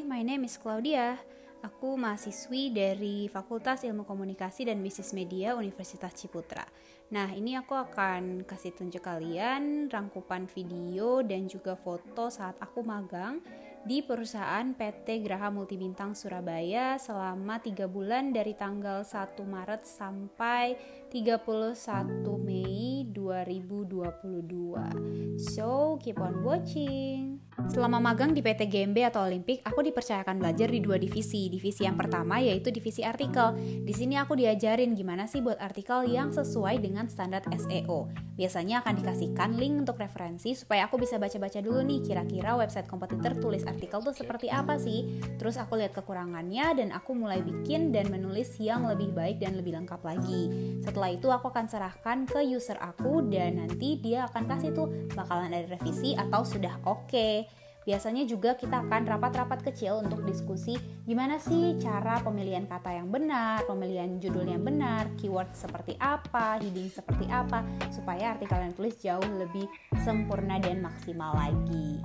my name is Claudia. Aku mahasiswi dari Fakultas Ilmu Komunikasi dan Bisnis Media Universitas Ciputra. Nah, ini aku akan kasih tunjuk kalian rangkupan video dan juga foto saat aku magang di perusahaan PT Graha Multibintang Surabaya selama 3 bulan dari tanggal 1 Maret sampai 31 Mei 2022. So, keep on watching. Selama magang di PT GMB atau Olimpik, aku dipercayakan belajar di 2 divisi. Divisi yang pertama yaitu divisi artikel. Di sini aku diajarin gimana sih buat artikel yang sesuai dengan standar SEO. Biasanya akan dikasihkan link untuk referensi supaya aku bisa baca-baca dulu nih kira-kira website kompetitor tulis artikel tuh seperti apa sih. Terus aku lihat kekurangannya dan aku mulai bikin dan menulis yang lebih baik dan lebih lengkap lagi. Setelah itu aku akan serahkan ke user aku dan nanti dia akan kasih tuh bakalan ada revisi atau sudah oke. Biasanya juga kita akan rapat-rapat kecil untuk diskusi gimana sih cara pemilihan kata yang benar, pemilihan judul yang benar, keyword seperti apa, heading seperti apa, supaya artikel yang tulis jauh lebih sempurna dan maksimal lagi.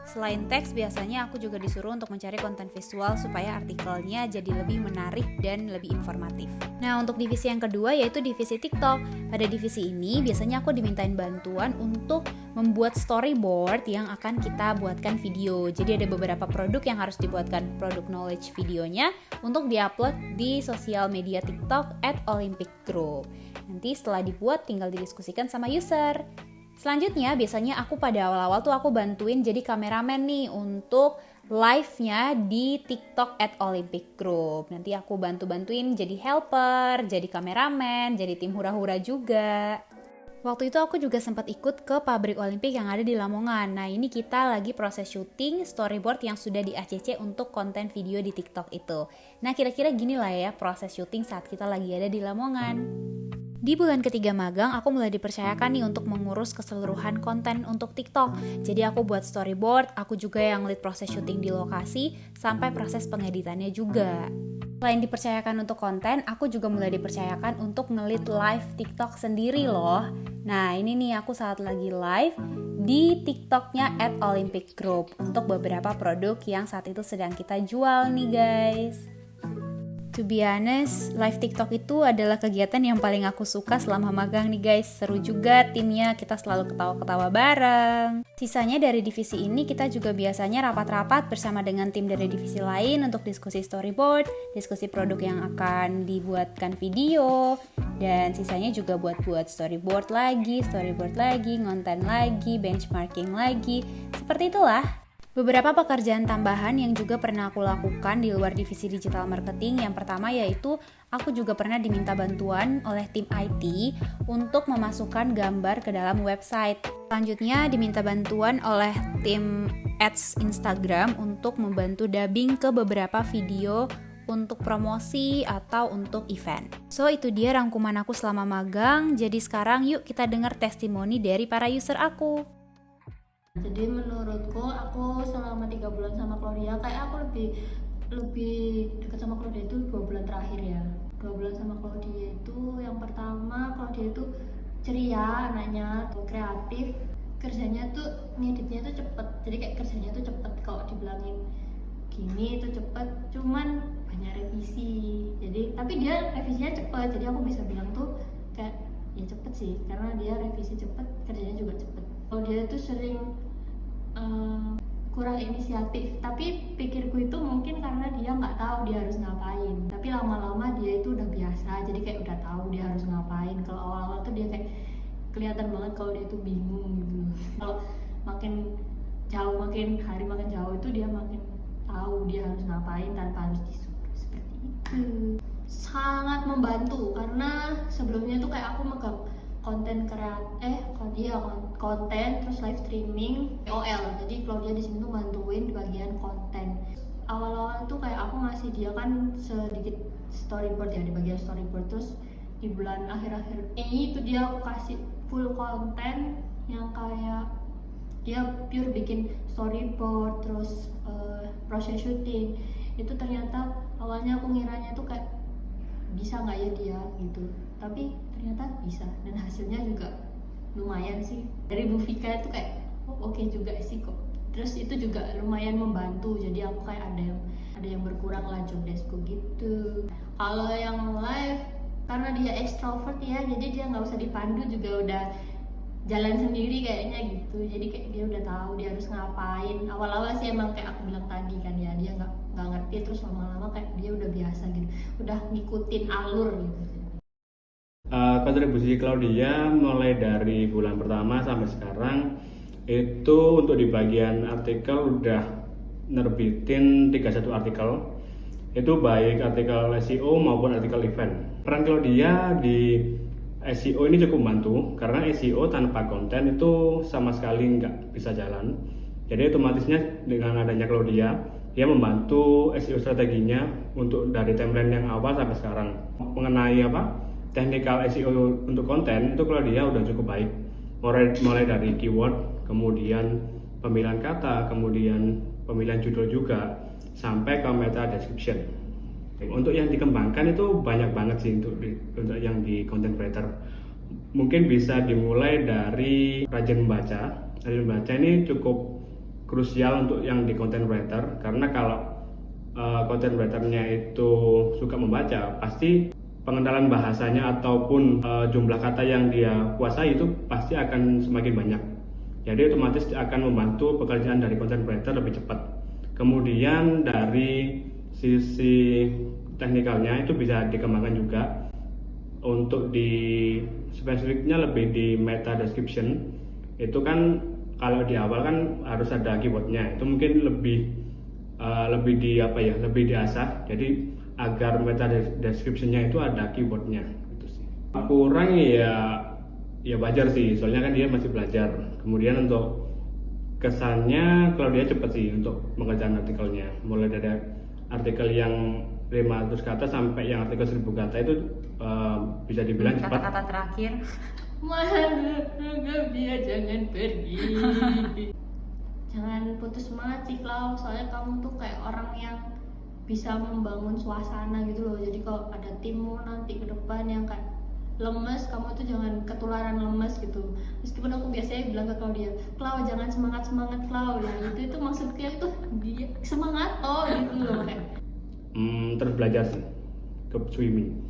Selain teks, biasanya aku juga disuruh untuk mencari konten visual supaya artikelnya jadi lebih menarik dan lebih informatif. Nah, untuk divisi yang kedua yaitu divisi TikTok. Pada divisi ini, biasanya aku dimintain bantuan untuk membuat storyboard yang akan kita buatkan video. Jadi ada beberapa produk yang harus dibuatkan produk knowledge videonya untuk diupload di sosial media TikTok @olympicgroup. Nanti setelah dibuat tinggal didiskusikan sama user. Selanjutnya biasanya aku pada awal-awal tuh aku bantuin jadi kameramen nih untuk live-nya di TikTok @olympicgroup. Nanti aku bantu-bantuin jadi helper, jadi kameramen, jadi tim hura-hura juga. Waktu itu aku juga sempat ikut ke pabrik Olimpik yang ada di Lamongan. Nah, ini kita lagi proses syuting storyboard yang sudah di ACC untuk konten video di TikTok itu. Nah, kira-kira gini lah ya proses syuting saat kita lagi ada di Lamongan. Di bulan ketiga magang, aku mulai dipercayakan nih untuk mengurus keseluruhan konten untuk TikTok. Jadi aku buat storyboard, aku juga yang lead proses syuting di lokasi, sampai proses pengeditannya juga. Selain dipercayakan untuk konten, aku juga mulai dipercayakan untuk nge-lead live TikTok sendiri loh. Nah, ini nih aku saat lagi live di TikToknya @olympicgroup untuk beberapa produk yang saat itu sedang kita jual nih guys. To be honest, live TikTok itu adalah kegiatan yang paling aku suka selama magang nih guys. Seru juga timnya, kita selalu ketawa-ketawa bareng. Sisanya dari divisi ini kita juga biasanya rapat-rapat bersama dengan tim dari divisi lain untuk diskusi storyboard, diskusi produk yang akan dibuatkan video, dan sisanya juga buat storyboard lagi, ngonten lagi, benchmarking lagi. Seperti itulah. Beberapa pekerjaan tambahan yang juga pernah aku lakukan di luar divisi digital marketing. Yang pertama yaitu aku juga pernah diminta bantuan oleh tim IT untuk memasukkan gambar ke dalam website. Selanjutnya diminta bantuan oleh tim ads Instagram untuk membantu dubbing ke beberapa video untuk promosi atau untuk event. So itu dia rangkuman aku selama magang. Jadi sekarang yuk kita dengar testimoni dari para user aku. Jadi menurutku aku selama 3 bulan sama Claudia kayak aku lebih dekat sama Claudia itu 2 bulan terakhir ya. 2 bulan sama Claudia itu yang pertama Claudia itu ceria anaknya, kreatif, kerjanya tuh ngeditnya tuh cepet. Jadi kayak kerjanya tuh cepet, kalau dibilangin gini itu cepet, cuman banyak revisi. Jadi tapi dia revisinya cepet, jadi aku bisa bilang tuh kayak ya cepet sih karena dia revisi cepet, kerjanya juga cepet. Claudia tuh sering kurang inisiatif, tapi pikirku itu mungkin karena dia nggak tahu dia harus ngapain. Tapi lama-lama dia itu udah biasa, jadi kayak udah tahu dia harus ngapain. Kalau awal-awal tuh dia kayak kelihatan banget kalau dia tuh bingung gitu. Kalau makin hari makin jauh itu dia makin tahu dia harus ngapain tanpa harus disuruh, seperti itu. Sangat membantu karena sebelumnya tuh kayak aku megang konten konten terus live streaming OL. Jadi Claudia di sini tuh bantuin di bagian konten. Awal-awal tuh kayak aku ngasih dia kan sedikit storyboard ya di bagian storyboard, terus di bulan akhir-akhir ini tuh dia aku kasih full konten yang kayak dia pure bikin storyboard terus proses syuting. Itu ternyata awalnya aku ngiranya tuh kayak bisa nggak ya dia gitu, tapi ternyata bisa dan hasilnya juga lumayan sih. Dari Bu Vika itu kayak oke juga sih kok, terus itu juga lumayan membantu, jadi aku kayak ada yang berkurang lah job deskku gitu. Kalau yang live karena dia extrovert ya, jadi dia nggak usah dipandu juga udah jalan sendiri kayaknya gitu, jadi kayak dia udah tahu dia harus ngapain. Awal-awal sih emang kayak aku bilang tadi kan ya, dia nggak ngerti, terus lama-lama kayak dia udah biasa gitu, udah ngikutin alur gitu. Kontribusi Claudia mulai dari bulan pertama sampai sekarang itu untuk di bagian artikel udah nerbitin 31 artikel, itu baik artikel SEO maupun artikel event. Peran Claudia di SEO ini cukup membantu karena SEO tanpa konten itu sama sekali nggak bisa jalan. Jadi otomatisnya dengan adanya Claudia, dia membantu SEO strateginya untuk dari timeline yang awal sampai sekarang. Mengenai teknikal SEO untuk konten itu Claudia udah cukup baik. Mulai dari keyword, kemudian pemilihan kata, kemudian pemilihan judul juga, sampai ke meta description. Untuk yang dikembangkan itu banyak banget sih untuk yang di content creator. Mungkin bisa dimulai dari rajin membaca. Rajin membaca ini cukup krusial untuk yang di content creator, karena kalau content creatornya itu suka membaca, pasti pengenalan bahasanya ataupun jumlah kata yang dia kuasai itu pasti akan semakin banyak. Jadi otomatis akan membantu pekerjaan dari content creator lebih cepat. Kemudian dari sisi teknikalnya itu bisa dikembangkan juga untuk di spesifiknya lebih di meta description. Itu kan kalau di awal kan harus ada keywordnya, itu mungkin lebih diasah, jadi agar meta description-nya itu ada keywordnya gitu sih. Kurang ya wajar sih, soalnya kan dia masih belajar. Kemudian untuk kesannya Claudia cepet sih untuk mengerjakan artikelnya, mulai dari artikel yang 500 kata sampai yang artikel 1000 kata itu bisa dibilang cepat. Kata-kata terakhir, Dia jangan pergi. Jangan putus semangat sih Clau, soalnya kamu tuh kayak orang yang bisa membangun suasana gitu loh. Jadi kalau ada timmu nanti ke depan yang kayak lemes, kamu tuh jangan ketularan lemes gitu. Meskipun aku biasanya bilang ke Claudia, Clau jangan semangat Clau, nah itu maksudnya tuh dia semangat gitu loh kayak. Terus belajar sih ke swimming.